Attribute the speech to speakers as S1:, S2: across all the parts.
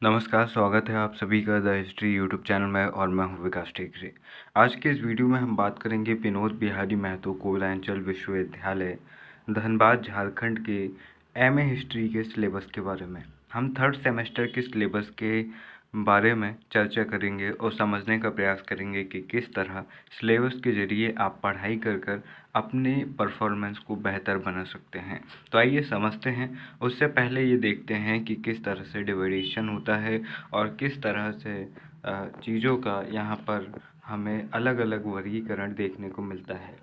S1: नमस्कार, स्वागत है आप सभी का द हिस्ट्री यूट्यूब चैनल में और मैं हूं विकास टेकरे। आज के इस वीडियो में हम बात करेंगे विनोद बिहारी महतो कोयलांचल विश्वविद्यालय धनबाद झारखंड के एमए हिस्ट्री के सिलेबस के बारे में। हम थर्ड सेमेस्टर के सिलेबस के बारे में चर्चा करेंगे और समझने का प्रयास करेंगे कि किस तरह सिलेबस के ज़रिए आप पढ़ाई कर कर अपने परफॉर्मेंस को बेहतर बना सकते हैं। तो आइए समझते हैं। उससे पहले ये देखते हैं कि किस तरह से डिवाइडेशन होता है और किस तरह से चीज़ों का यहाँ पर हमें अलग अलग वर्गीकरण देखने को मिलता है।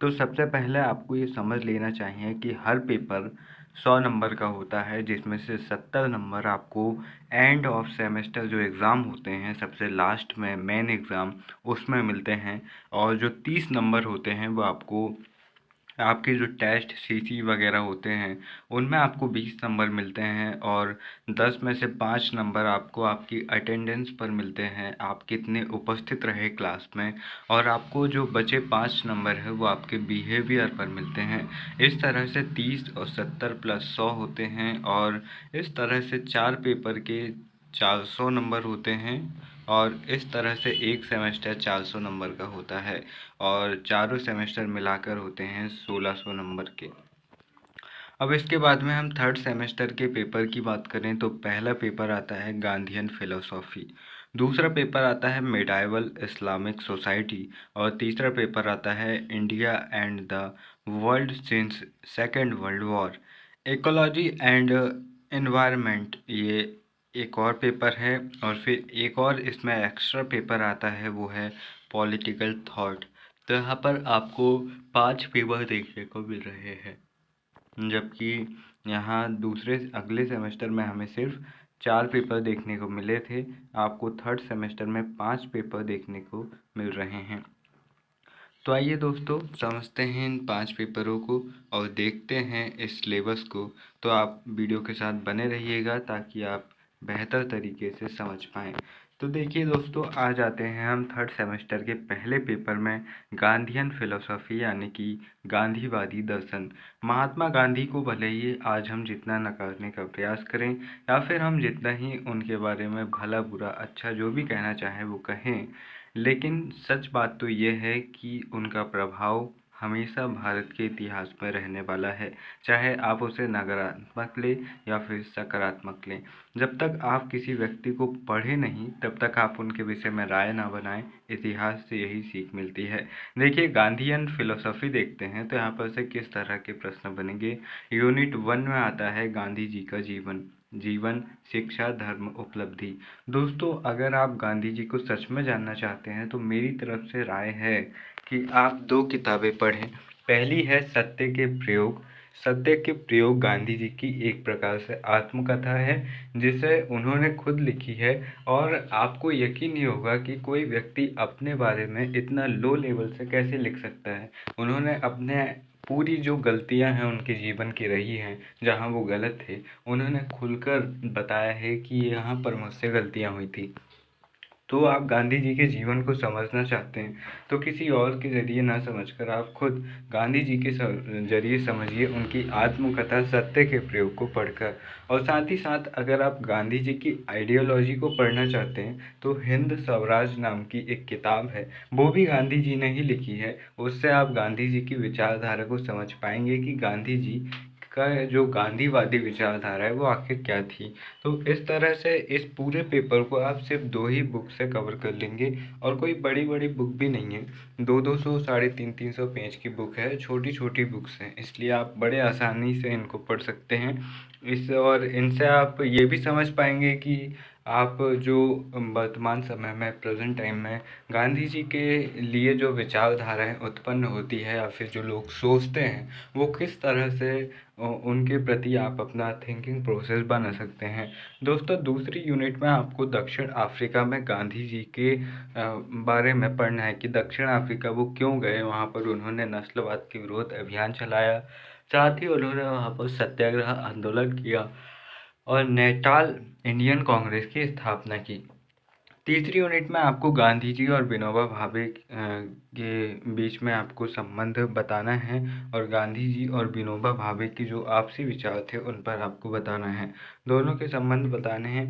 S1: तो सबसे पहले आपको ये समझ लेना चाहिए कि हर पेपर 100 नंबर का होता है, जिसमें से 70 नंबर आपको एंड ऑफ सेमेस्टर जो एग्ज़ाम होते हैं सबसे लास्ट में मेन एग्ज़ाम उसमें मिलते हैं। और जो 30 नंबर होते हैं वो आपको आपके जो टेस्ट सीसी वगैरह होते हैं उनमें आपको 20 नंबर मिलते हैं। और 10 में से 5 नंबर आपको आपकी अटेंडेंस पर मिलते हैं, आप कितने उपस्थित रहे क्लास में। और आपको जो बचे 5 नंबर है वो आपके बिहेवियर पर मिलते हैं। इस तरह से 30 और 70 प्लस 100 होते हैं और इस तरह से 4 पेपर के 400 नंबर होते हैं। और इस तरह से एक सेमेस्टर 400 नंबर का होता है और चारों सेमेस्टर मिलाकर होते हैं 1600 नंबर के। अब इसके बाद में हम थर्ड सेमेस्टर के पेपर की बात करें तो पहला पेपर आता है गांधीयन फिलोसॉफी, दूसरा पेपर आता है मिडाइवल इस्लामिक सोसाइटी और तीसरा पेपर आता है India and the world since second world war. Ecology and environment ये एक और पेपर है। और फिर एक और इसमें एक्स्ट्रा पेपर आता है, वो है पॉलिटिकल थॉट। तो यहाँ पर आपको 5 पेपर देखने को मिल रहे हैं, जबकि यहाँ दूसरे अगले सेमेस्टर में हमें सिर्फ 4 पेपर देखने को मिले थे, आपको थर्ड सेमेस्टर में 5 पेपर देखने को मिल रहे हैं। तो आइए दोस्तों समझते हैं इन 5 पेपरों को और देखते हैं इस सिलेबस को। तो आप वीडियो के साथ बने रहिएगा ताकि आप बेहतर तरीके से समझ पाएँ। तो देखिए दोस्तों, आ जाते हैं हम थर्ड सेमेस्टर के पहले पेपर में गांधीयन फिलोसॉफी यानी कि गांधीवादी दर्शन। महात्मा गांधी को भले ही आज हम जितना नकारने का प्रयास करें या फिर हम जितना ही उनके बारे में भला बुरा अच्छा जो भी कहना चाहें वो कहें, लेकिन सच बात तो ये है कि उनका प्रभाव हमेशा भारत के इतिहास में रहने वाला है, चाहे आप उसे नकारात्मक लें या फिर सकारात्मक लें। जब तक आप किसी व्यक्ति को पढ़े नहीं तब तक आप उनके विषय में राय ना बनाएं। इतिहास से यही सीख मिलती है। देखिए, गांधीयन फिलोसॉफी देखते हैं तो यहाँ पर से किस तरह के प्रश्न बनेंगे। यूनिट 1 में आता है गांधी जी का जीवन, जीवन शिक्षा धर्म उपलब्धि। दोस्तों, अगर आप गांधी जी को सच में जानना चाहते हैं तो मेरी तरफ से राय है कि आप 2 किताबें पढ़ें। पहली है सत्य के प्रयोग। सत्य के प्रयोग गांधी जी की एक प्रकार से आत्मकथा है जिसे उन्होंने खुद लिखी है। और आपको यकीन नहीं होगा कि कोई व्यक्ति अपने बारे में इतना लो लेवल से कैसे लिख सकता है। उन्होंने अपने पूरी जो गलतियां हैं उनके जीवन की रही हैं, जहां वो गलत थे, उन्होंने खुलकर बताया है कि यहाँ पर मुझसे गलतियाँ हुई थी। तो आप गांधी जी के जीवन को समझना चाहते हैं तो किसी और के ज़रिए ना समझकर आप खुद गांधी जी के ज़रिए समझिए, उनकी आत्मकथा सत्य के प्रयोग को पढ़कर। और साथ ही साथ अगर आप गांधी जी की आइडियोलॉजी को पढ़ना चाहते हैं तो हिंद स्वराज नाम की एक किताब है, वो भी गांधी जी ने ही लिखी है। उससे आप गांधी जी की विचारधारा को समझ पाएंगे कि गांधी जी का जो गांधीवादी विचारधारा है वो आखिर क्या थी। तो इस तरह से इस पूरे पेपर को आप सिर्फ 2 ही बुक से कवर कर लेंगे और कोई बड़ी बड़ी बुक भी नहीं है। 200-200 350-300 पेज की बुक है, छोटी छोटी बुक्स हैं, इसलिए आप बड़े आसानी से इनको पढ़ सकते हैं। इस और इनसे आप ये भी समझ पाएंगे कि आप जो वर्तमान समय में प्रेजेंट टाइम में गांधी जी के लिए जो विचारधाराएं उत्पन्न होती है या फिर जो लोग सोचते हैं वो किस तरह से उनके प्रति आप अपना थिंकिंग प्रोसेस बना सकते हैं। दोस्तों, दूसरी यूनिट में आपको दक्षिण अफ्रीका में गांधी जी के बारे में पढ़ना है कि दक्षिण अफ्रीका वो क्यों गए, वहाँ पर उन्होंने नस्लवाद के विरोध अभियान चलाया, साथ ही उन्होंने वहाँ पर सत्याग्रह आंदोलन किया और नेटाल इंडियन कांग्रेस की स्थापना की। तीसरी यूनिट में आपको गांधी जी और विनोबा भावे के बीच में आपको संबंध बताना है और गांधी जी और विनोबा भावे की जो आपसी विचार थे उन पर आपको बताना है। दोनों के संबंध बताने हैं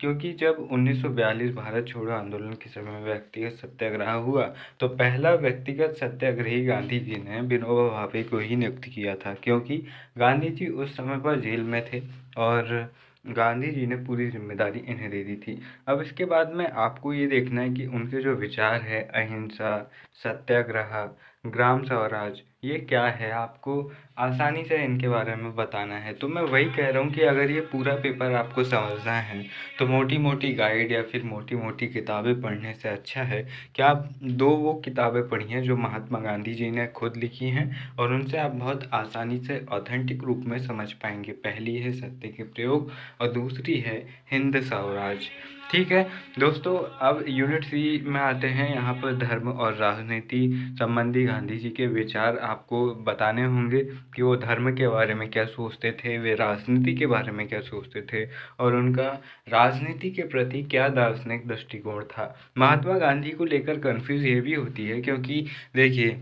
S1: क्योंकि जब 1942 भारत छोड़ो आंदोलन के समय में व्यक्तिगत सत्याग्रह हुआ तो पहला व्यक्तिगत सत्याग्रही गांधी जी ने विनोबा भावे को ही नियुक्त किया था, क्योंकि गांधी जी उस समय पर जेल में थे और गांधी जी ने पूरी जिम्मेदारी इन्हें दे दी थी। अब इसके बाद में आपको ये देखना है कि उनके जो विचार है अहिंसा, सत्याग्रह, ग्राम स्वराज, ये क्या है, आपको आसानी से इनके बारे में बताना है। तो मैं वही कह रहा हूँ कि अगर ये पूरा पेपर आपको समझना है तो मोटी मोटी गाइड या फिर मोटी मोटी किताबें पढ़ने से अच्छा है कि आप दो वो किताबें पढ़िए जो महात्मा गांधी जी ने खुद लिखी हैं और उनसे आप बहुत आसानी से ऑथेंटिक रूप में समझ पाएंगे। पहली है सत्य के प्रयोग और दूसरी है हिंद स्वराज। ठीक है दोस्तों, अब यूनिट सी में आते हैं। यहाँ पर धर्म और राजनीति संबंधी गांधी जी के विचार आपको बताने होंगे कि वो धर्म के बारे में क्या सोचते थे, वे राजनीति के बारे में क्या सोचते थे और उनका राजनीति के प्रति क्या दार्शनिक दृष्टिकोण था। महात्मा गांधी को लेकर कन्फ्यूज ये भी होती है क्योंकि देखिए,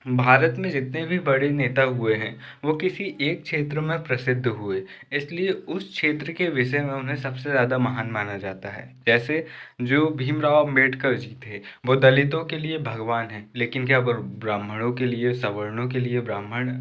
S1: भारत में जितने भी बड़े नेता हुए हैं वो किसी एक क्षेत्र में प्रसिद्ध हुए, इसलिए उस क्षेत्र के विषय में उन्हें सबसे ज़्यादा महान माना जाता है। जैसे जो भीमराव अंबेडकर जी थे वो दलितों के लिए भगवान हैं, लेकिन क्या वो ब्राह्मणों के लिए, सवर्णों के लिए, ब्राह्मण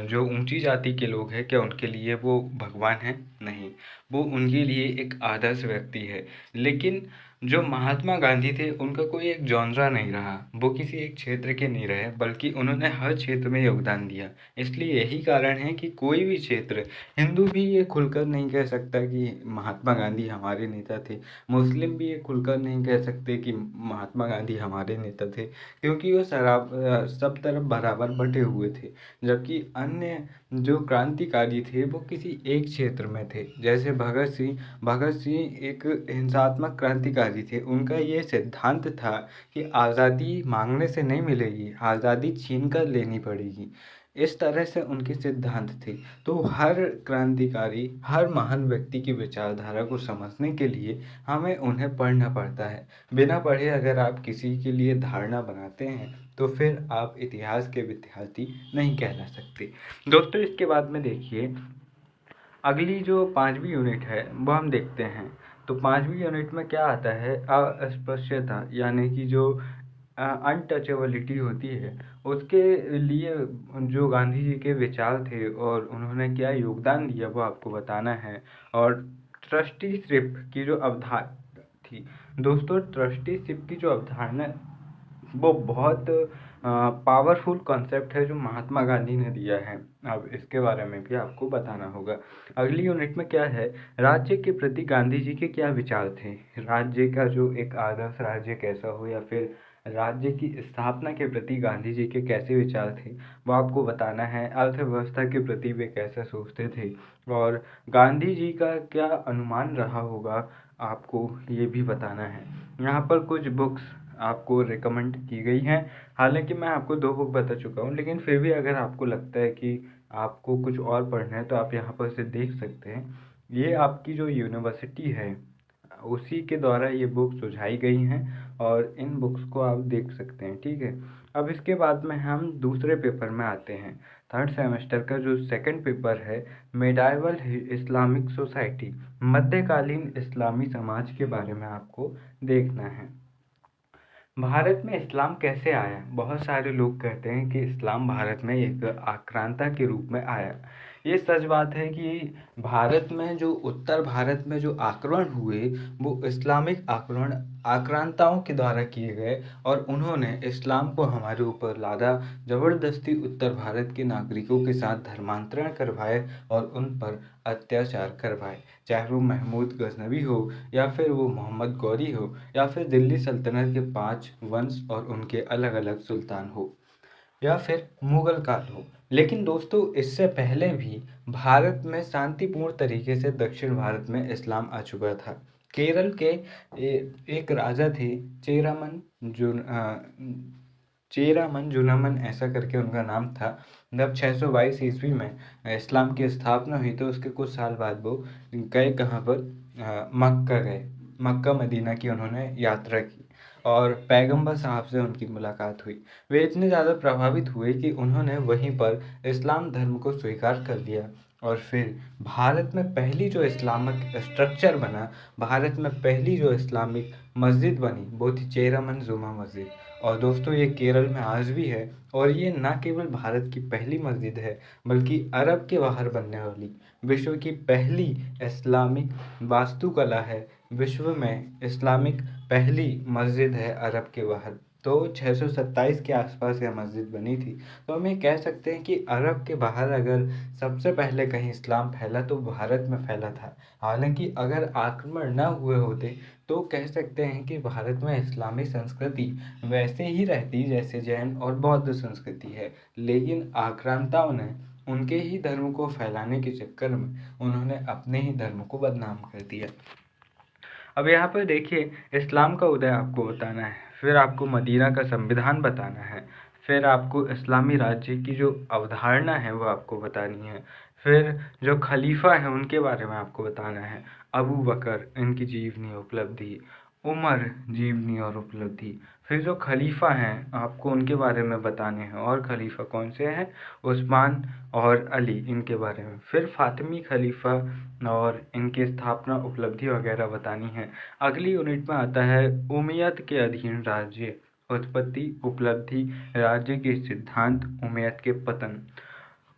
S1: जो ऊंची जाति के लोग हैं क्या उनके लिए वो भगवान हैं? नहीं, वो उनके लिए एक आदर्श व्यक्ति है। लेकिन जो महात्मा गांधी थे उनका कोई एक जॉनरा नहीं रहा, वो किसी एक क्षेत्र के नहीं रहे बल्कि उन्होंने हर क्षेत्र में योगदान दिया। इसलिए यही कारण है कि कोई भी क्षेत्र, हिंदू भी ये खुलकर नहीं कह सकता कि महात्मा गांधी हमारे नेता थे, मुस्लिम भी ये खुलकर नहीं कह सकते कि महात्मा गांधी हमारे नेता थे, क्योंकि वो सब तरफ बराबर बटे हुए थे। जबकि अन्य जो क्रांतिकारी थे वो किसी एक क्षेत्र में थे। जैसे भगत सिंह एक हिंसात्मक क्रांतिकारी थे। उनका ये सिद्धांत था कि आज़ादी मांगने से नहीं मिलेगी, आज़ादी छीन कर लेनी पड़ेगी। इस तरह से उनके सिद्धांत थे। तो हर क्रांतिकारी, हर महान व्यक्ति की विचारधारा को समझने के लिए हमें उन्हें पढ़ना पड़ता है। बिना पढ़े अगर आप किसी के लिए धारणा बनाते हैं तो फिर आप इतिहास के विद्यार्थी नहीं कहला सकते। दोस्तों, इसके बाद में देखिए अगली जो 5वीं यूनिट है वो हम देखते हैं। तो 5वीं यूनिट में क्या आता है, अस्पृश्यता, यानी कि जो अनटचेबिलिटी होती है उसके लिए जो गांधी जी के विचार थे और उन्होंने क्या योगदान दिया वो आपको बताना है। और ट्रस्टीशिप की जो अवधारणा थी, दोस्तों ट्रस्टीशिप की जो अवधारणा वो बहुत पावरफुल कॉन्सेप्ट है जो महात्मा गांधी ने दिया है। अब इसके बारे में भी आपको बताना होगा। अगली यूनिट में क्या है, राज्य के प्रति गांधी जी के क्या विचार थे, राज्य का जो एक आदर्श राज्य कैसा हो या फिर राज्य की स्थापना के प्रति गांधी जी के कैसे विचार थे वो आपको बताना है। अर्थव्यवस्था के प्रति वे कैसे सोचते थे और गांधी जी का क्या अनुमान रहा होगा आपको ये भी बताना है। यहाँ पर कुछ बुक्स आपको रिकमेंड की गई हैं। हालांकि मैं आपको 2 बुक बता चुका हूँ, लेकिन फिर भी अगर आपको लगता है कि आपको कुछ और पढ़ना है तो आप यहाँ पर से देख सकते हैं। ये आपकी जो यूनिवर्सिटी है उसी के द्वारा ये बुक सुझाई गई हैं और इन बुक्स को आप देख सकते हैं। ठीक है, अब इसके बाद में हम दूसरे पेपर में आते हैं। 3rd सेमेस्टर का जो सेकंड पेपर है, मेडाइवल इस्लामिक सोसाइटी, मध्यकालीन इस्लामी समाज के बारे में आपको देखना है। भारत में इस्लाम कैसे आया? बहुत सारे लोग कहते हैं कि इस्लाम भारत में एक आक्रांता के रूप में आया। ये सच बात है कि भारत में जो उत्तर भारत में जो आक्रमण हुए वो इस्लामिक आक्रमण आक्रांताओं के द्वारा किए गए और उन्होंने इस्लाम को हमारे ऊपर लादा, ज़बरदस्ती उत्तर भारत के नागरिकों के साथ धर्मांतरण करवाए और उन पर अत्याचार करवाए। चाहे वो महमूद गजनवी हो या फिर वो मोहम्मद गौरी हो या फिर दिल्ली सल्तनत के 5 वंश और उनके अलग अलग सुल्तान हो या फिर मुगल काल हो। लेकिन दोस्तों, इससे पहले भी भारत में शांतिपूर्ण तरीके से दक्षिण भारत में इस्लाम आ चुका था। केरल के एक राजा थे, चेरामन जुनामन ऐसा करके उनका नाम था। जब 622 ईस्वी में इस्लाम की स्थापना हुई तो उसके कुछ साल बाद वो गए कहाँ पर, मक्का गए। मक्का मदीना की उन्होंने यात्रा की और पैगंबर साहब से उनकी मुलाकात हुई। वे इतने ज़्यादा प्रभावित हुए कि उन्होंने वहीं पर इस्लाम धर्म को स्वीकार कर लिया और फिर भारत में पहली जो इस्लामिक स्ट्रक्चर बना, भारत में पहली जो इस्लामिक मस्जिद बनी, वो थी चेरामन जुमा मस्जिद। और दोस्तों ये केरल में आज भी है और ये ना केवल भारत की पहली मस्जिद है, बल्कि अरब के बाहर बनने वाली विश्व की पहली इस्लामिक वास्तुकला है। विश्व में इस्लामिक पहली मस्जिद है अरब के बाहर। तो 627 के आसपास यह मस्जिद बनी थी। तो हम ये कह सकते हैं कि अरब के बाहर अगर सबसे पहले कहीं इस्लाम फैला तो भारत में फैला था। हालांकि अगर आक्रमण न हुए होते तो कह सकते हैं कि भारत में इस्लामी संस्कृति वैसे ही रहती जैसे जैन और बौद्ध संस्कृति है, लेकिन आक्रांताओं ने उनके ही धर्म को फैलाने के चक्कर में उन्होंने अपने ही धर्म को बदनाम कर दिया। अब यहाँ पर देखिए, इस्लाम का उदय आपको बताना है, फिर आपको मदीना का संविधान बताना है, फिर आपको इस्लामी राज्य की जो अवधारणा है वो आपको बतानी है, फिर जो खलीफा है उनके बारे में आपको बताना है, अबू बकर इनकी जीवनी उपलब्धि, उमर जीवनी और उपलब्धि, फिर जो खलीफा हैं आपको उनके बारे में बताने हैं और खलीफा कौन से हैं, उस्मान और अली इनके बारे में, फिर फातिमी खलीफा और इनकी स्थापना उपलब्धि वगैरह बतानी है। अगली यूनिट में आता है उमैयद के अधीन राज्य, उत्पत्ति उपलब्धि राज्य के सिद्धांत उमैयद के पतन।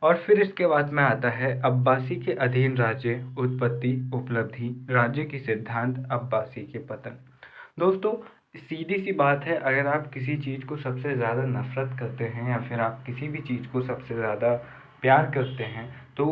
S1: और फिर इसके बाद में आता है अब्बासी के अधीन राज्य, उत्पत्ति उपलब्धि राज्य की सिद्धांत अब्बासी के पतन। दोस्तों सीधी सी बात है, अगर आप किसी चीज़ को सबसे ज़्यादा नफ़रत करते हैं या फिर आप किसी भी चीज़ को सबसे ज़्यादा प्यार करते हैं तो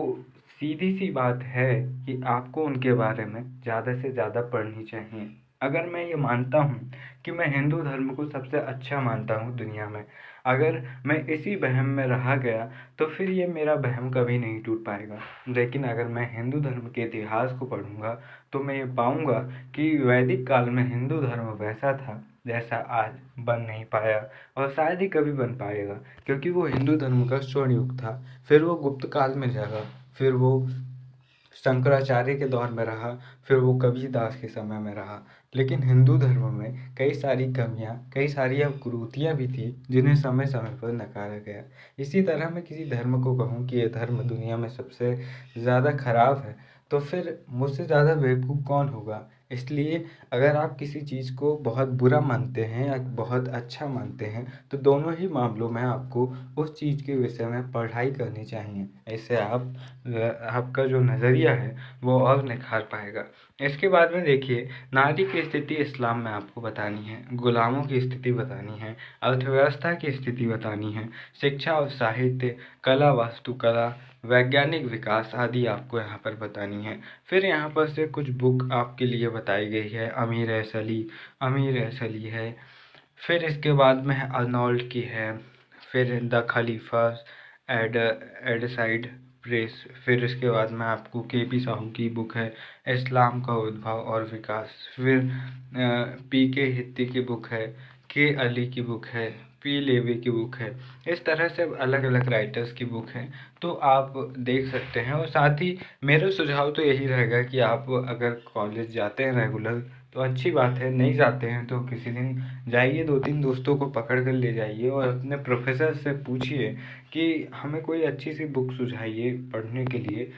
S1: सीधी सी बात है कि आपको उनके बारे में ज़्यादा से ज़्यादा पढ़नी चाहिए। अगर मैं ये मानता हूँ कि मैं हिंदू धर्म को सबसे अच्छा मानता हूँ दुनिया में, अगर मैं इसी वहम में रहा गया तो फिर ये मेरा वहम कभी नहीं टूट पाएगा। लेकिन अगर मैं हिंदू धर्म के इतिहास को पढ़ूंगा तो मैं ये पाऊंगा कि वैदिक काल में हिंदू धर्म वैसा था जैसा आज बन नहीं पाया और शायद ही कभी बन पाएगा, क्योंकि वो हिंदू धर्म का स्वर्ण युग था। फिर वो गुप्त काल में जगा, फिर वो शंकराचार्य के दौर में रहा, फिर वो कबीरदास के समय में रहा। लेकिन हिंदू धर्म में कई सारी कमियां, कई सारी कुरीतियाँ भी थी जिन्हें समय समय पर नकारा गया। इसी तरह मैं किसी धर्म को कहूँ कि ये धर्म दुनिया में सबसे ज़्यादा खराब है तो फिर मुझसे ज़्यादा बेवकूफ़ कौन होगा। इसलिए अगर आप किसी चीज़ को बहुत बुरा मानते हैं या बहुत अच्छा मानते हैं तो दोनों ही मामलों में आपको उस चीज़ के विषय में पढ़ाई करनी चाहिए। इससे आपका जो नज़रिया है वो और निखार पाएगा। इसके बाद में देखिए, नारी की स्थिति इस्लाम में आपको बतानी है, गुलामों की स्थिति बतानी है, अर्थव्यवस्था की स्थिति बतानी है, शिक्षा और साहित्य, कला वास्तुकला, वैज्ञानिक विकास आदि आपको यहाँ पर बतानी है। फिर यहाँ पर से कुछ बुक आपके लिए बताई गई है, अमीर एस अली है, फिर इसके बाद में अर्नोल्ड की है, फिर द खलीफा एडसाइड प्रेस, फिर इसके बाद में आपको के.पी. साहू की बुक है इस्लाम का उद्भव और विकास, फिर पी.के. हित्ती की बुक है, के. अली की बुक है, पी. लेवी की बुक है। इस तरह से अलग अलग राइटर्स की बुक है, तो आप देख सकते हैं। और साथ ही मेरा सुझाव तो यही रहेगा कि आप अगर कॉलेज जाते हैं रेगुलर तो अच्छी बात है, नहीं जाते हैं तो किसी दिन जाइए, 2-3 दोस्तों को पकड़ कर ले जाइए और अपने प्रोफेसर से पूछिए कि हमें कोई अच्छी सी बुक सुझाइए पढ़ने के लिए,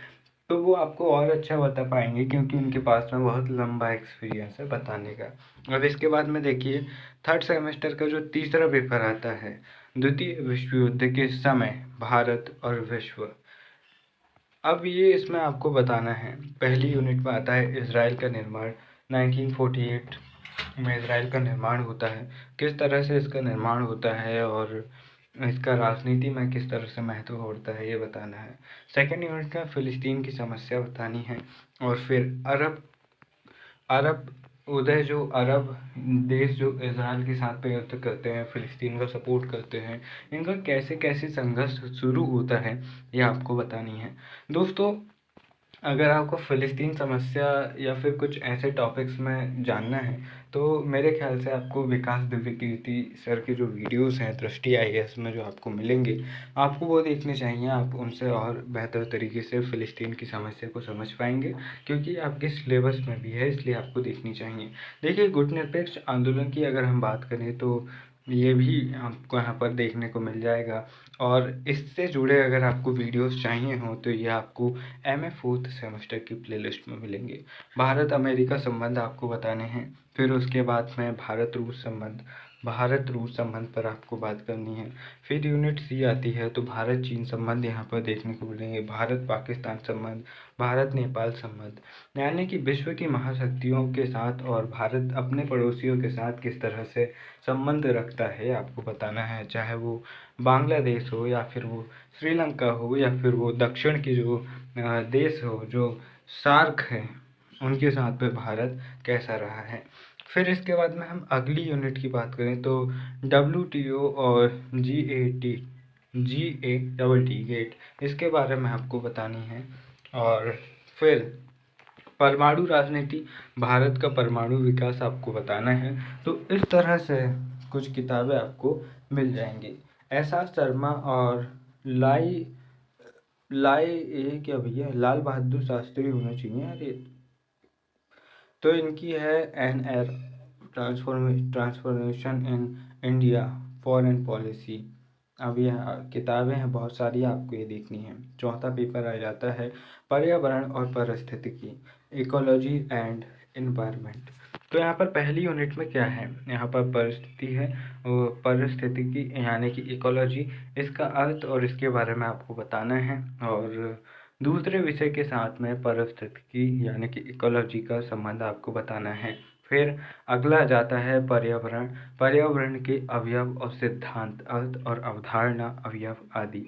S1: तो वो आपको और अच्छा बता पाएंगे क्योंकि उनके पास में बहुत लंबा एक्सपीरियंस है बताने का। और इसके बाद में देखिए, थर्ड सेमेस्टर का जो तीसरा पेपर आता है, द्वितीय विश्व युद्ध के समय भारत और विश्व। अब ये इसमें आपको बताना है, पहली यूनिट में आता है इसराइल का निर्माण। 1948 में इसराइल का निर्माण होता है, किस तरह से इसका निर्माण होता है और इसका राजनीति में किस तरह से महत्व होता है ये बताना है। सेकेंड यूनिट में फ़िलिस्तीन की समस्या बतानी है और फिर अरब उदय, जो अरब देश जो इजराइल के साथ में युद्ध करते हैं, फ़िलिस्तीन का सपोर्ट करते हैं, इनका कैसे कैसे संघर्ष शुरू होता है ये आपको बतानी है। दोस्तों अगर आपको फ़िलिस्तीन समस्या या फिर कुछ ऐसे टॉपिक्स में जानना है, तो मेरे ख़्याल से आपको विकास दिव्यकीर्ति सर के जो वीडियोज़ हैं दृष्टि आईएएस में जो आपको मिलेंगे, आपको वो देखने चाहिए। आप उनसे और बेहतर तरीके से फ़िलिस्तीन की समस्या को समझ पाएँगे, क्योंकि आपके सिलेबस में भी है, इसलिए आपको देखनी चाहिए। देखिए, गुटनिरपेक्ष आंदोलन की अगर हम बात करें तो ये भी आपको यहाँ पर देखने को मिल जाएगा, और इससे जुड़े अगर आपको वीडियोज़ चाहिए हों तो ये आपको एमए 4th सेमेस्टर की प्लेलिस्ट में मिलेंगे। भारत अमेरिका संबंध आपको बताने हैं, फिर उसके बाद में भारत रूस संबंध पर आपको बात करनी है। फिर यूनिट सी आती है तो भारत चीन संबंध यहाँ पर देखने को मिलेंगे, भारत पाकिस्तान संबंध, भारत नेपाल संबंध, यानी कि विश्व की महाशक्तियों के साथ और भारत अपने पड़ोसियों के साथ किस तरह से संबंध रखता है आपको बताना है। चाहे वो बांग्लादेश हो या फिर वो श्रीलंका हो या फिर वो दक्षिण की जो देश हो जो सार्क है, उनके साथ पे भारत कैसा रहा है। फिर इसके बाद में हम अगली यूनिट की बात करें तो WTO और GATT गेट, इसके बारे में आपको बतानी है। और फिर परमाणु राजनीति, भारत का परमाणु विकास आपको बताना है। तो इस तरह से कुछ किताबें आपको मिल जाएंगी। एसआर शर्मा और लाई लाई ये क्या भैया, लाल बहादुर शास्त्री होना चाहिए यार ये। तो इनकी है NR transformation in India foreign policy. अब यह किताबें हैं बहुत सारी, आपको ये देखनी है। चौथा पेपर आ जाता है पर्यावरण और पारिस्थितिकी, इकोलॉजी एंड इन्वायरमेंट। तो यहाँ पर पहली यूनिट में क्या है, यहाँ पर परिस्थिति है और पारिस्थितिकी यानी कि इकोलॉजी, इसका अर्थ और इसके बारे में आपको बताना है। और दूसरे विषय के साथ में पारिस्थितिकी यानी कि इकोलॉजी का संबंध आपको बताना है। फिर अगला जाता है पर्यावरण, पर्यावरण के अवयव और सिद्धांत, अर्थ और अवधारणा, अवयव आदि।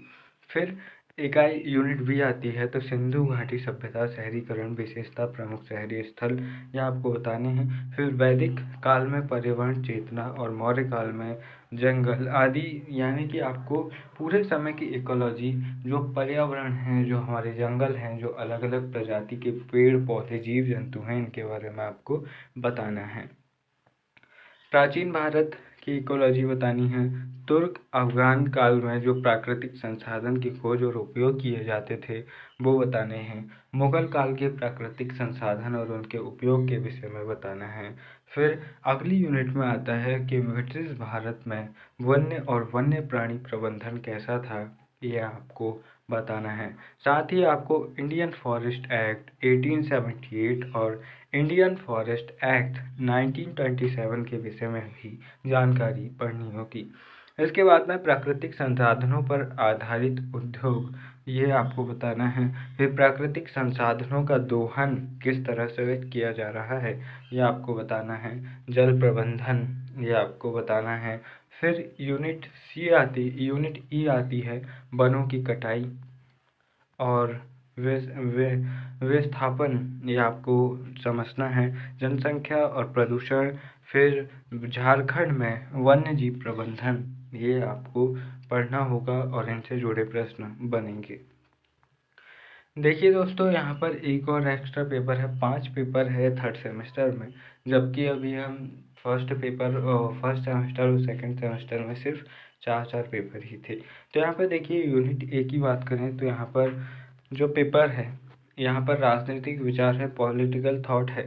S1: फिर इकाई यूनिट भी आती है तो सिंधु घाटी सभ्यता, शहरीकरण, विशेषता, प्रमुख शहरी स्थल, यह आपको बताने हैं। फिर वैदिक काल में पर्यावरण चेतना और मौर्य काल में जंगल आदि, यानी कि आपको पूरे समय की इकोलॉजी, जो पर्यावरण है, जो हमारे जंगल हैं, जो अलग अलग प्रजाति के पेड़ पौधे जीव जंतु हैं, इनके बारे में आपको बताना है। प्राचीन भारत की इकोलॉजी बतानी है। तुर्क अफगान काल में जो प्राकृतिक संसाधन की खोज और उपयोग किए जाते थे वो बताने हैं। मुगल काल के प्राकृतिक संसाधन और उनके उपयोग के विषय में बताना है। फिर अगली यूनिट में आता है कि ब्रिटिश भारत में वन्य और वन्य प्राणी प्रबंधन कैसा था, ये आपको बताना है। साथ ही आपको इंडियन फॉरेस्ट एक्ट 1878 और इंडियन फॉरेस्ट एक्ट 1927 के विषय में भी जानकारी पढ़नी होगी। इसके बाद में प्राकृतिक संसाधनों पर आधारित उद्योग, ये आपको बताना है। फिर प्राकृतिक संसाधनों का दोहन किस तरह से किया जा रहा है, ये आपको बताना है। जल प्रबंधन, ये आपको बताना है। फिर यूनिट ई आती है वनों की कटाई और विस्थापन, ये आपको समझना है। जनसंख्या और प्रदूषण, फिर झारखंड में वन्य जीव प्रबंधन, ये आपको पढ़ना होगा और इनसे जुड़े प्रश्न बनेंगे। देखिए दोस्तों, यहाँ पर एक और एक्स्ट्रा पेपर है, 5 पेपर है थर्ड सेमेस्टर में, जबकि अभी हम फर्स्ट सेमेस्टर और सेकंड सेमेस्टर में सिर्फ 4 पेपर ही थे। तो यहाँ पर देखिए, यूनिट ए की बात करें तो यहाँ पर जो पेपर है, यहाँ पर राजनीतिक विचार है, पॉलिटिकल थॉट है।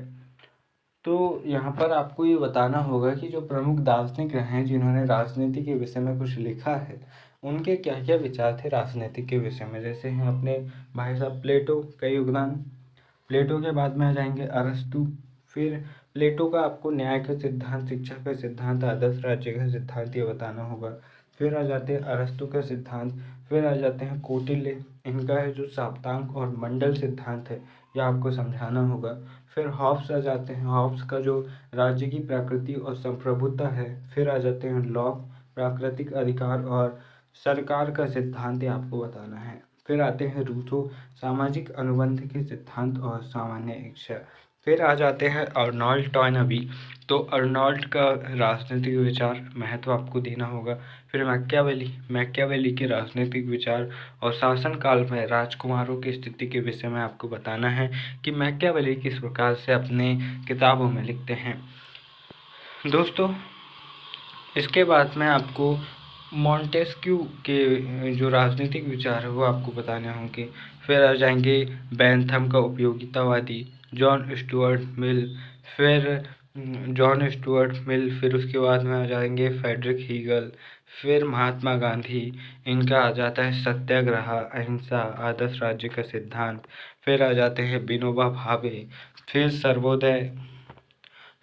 S1: तो यहाँ पर आपको ये बताना होगा कि जो प्रमुख दार्शनिक रहे हैं जिन्होंने राजनीति के विषय में कुछ लिखा है, उनके क्या क्या विचार थे राजनीति के विषय में। जैसे हैं अपने भाई साहब प्लेटो का योगदान, प्लेटो के बाद में आ जाएंगे अरस्तु। फिर प्लेटो का आपको न्याय का सिद्धांत, शिक्षा का सिद्धांत, आदर्श राज्य का सिद्धांत, ये बताना होगा। फिर आ जाते हैं अरस्तु का सिद्धांत। फिर आ जाते हैं कौटिल्य, इनका है जो साप्तांग और मंडल सिद्धांत है, यह आपको समझाना होगा। फिर हॉब्स आ जाते हैं, हॉब्स का जो राज्य की प्रकृति और संप्रभुता है। फिर आ जाते हैं लॉक, प्राकृतिक अधिकार और सरकार का सिद्धांत, ये आपको बताना है। फिर आते हैं रूसो, सामाजिक अनुबंध के सिद्धांत और सामान्य इच्छा, फिर आ जाते हैं अर्नोल्ड टॉयनबी। तो अर्नोल्ड का राजनीतिक विचार महत्व आपको देना होगा। फिर मैकियावेली के राजनीतिक विचार और शासनकाल में राजकुमारों की स्थिति के विषय में आपको बताना है कि मैकियावेली किस प्रकार से अपने किताबों में लिखते हैं। दोस्तों, इसके बाद में आपको मॉन्टेस्क्यू के जो राजनीतिक विचार है वो आपको बताने होंगे। फिर आ जाएंगे बेंथम का उपयोगितावादी, जॉन स्टुअर्ट मिल, फिर फिर उसके बाद में आ जाएंगे फ्रेडरिक हीगल, फिर महात्मा गांधी। इनका आ जाता है सत्याग्रह, अहिंसा, आदर्श राज्य का सिद्धांत। फिर आ जाते हैं विनोबा भावे, फिर सर्वोदय,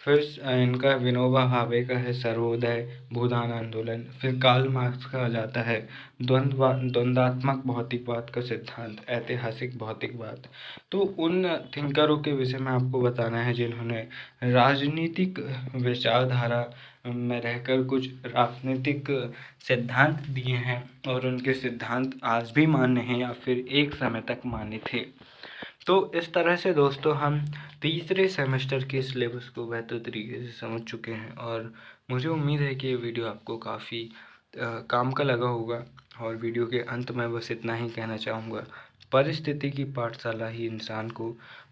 S1: फिर इनका विनोबा भावे का है सर्वोदय, भूदान आंदोलन। फिर कार्ल मार्क्स का आ जाता है द्वंद्वात्मक भौतिकवाद का सिद्धांत, ऐतिहासिक भौतिकवाद। तो उन थिंकरों के विषय में आपको बताना है जिन्होंने राजनीतिक विचारधारा में रहकर कुछ राजनीतिक सिद्धांत दिए हैं और उनके सिद्धांत आज भी मान्य हैं या फिर एक समय तक मान्य थे। तो इस तरह से दोस्तों हम तीसरे सेमेस्टर के सिलेबस को बेहतर तरीके से समझ चुके हैं और मुझे उम्मीद है कि ये वीडियो आपको काफ़ी काम का लगा होगा। और वीडियो के अंत में बस इतना ही कहना चाहूँगा, परिस्थिति की पाठशाला ही इंसान को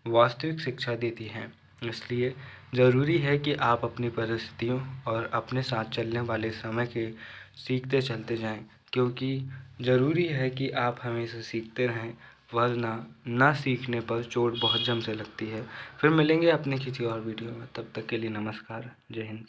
S1: वास्तविक शिक्षा देती है। इसलिए ज़रूरी है कि आप अपनी परिस्थितियों और अपने साथ चलने वाले समय के सीखते चलते जाएं, क्योंकि ज़रूरी है कि आप हमेशा सीखते रहें, वरना ना सीखने पर चोट बहुत जम से लगती है। फिर मिलेंगे अपने किसी और वीडियो में, तब तक के लिए नमस्कार, जय हिंद।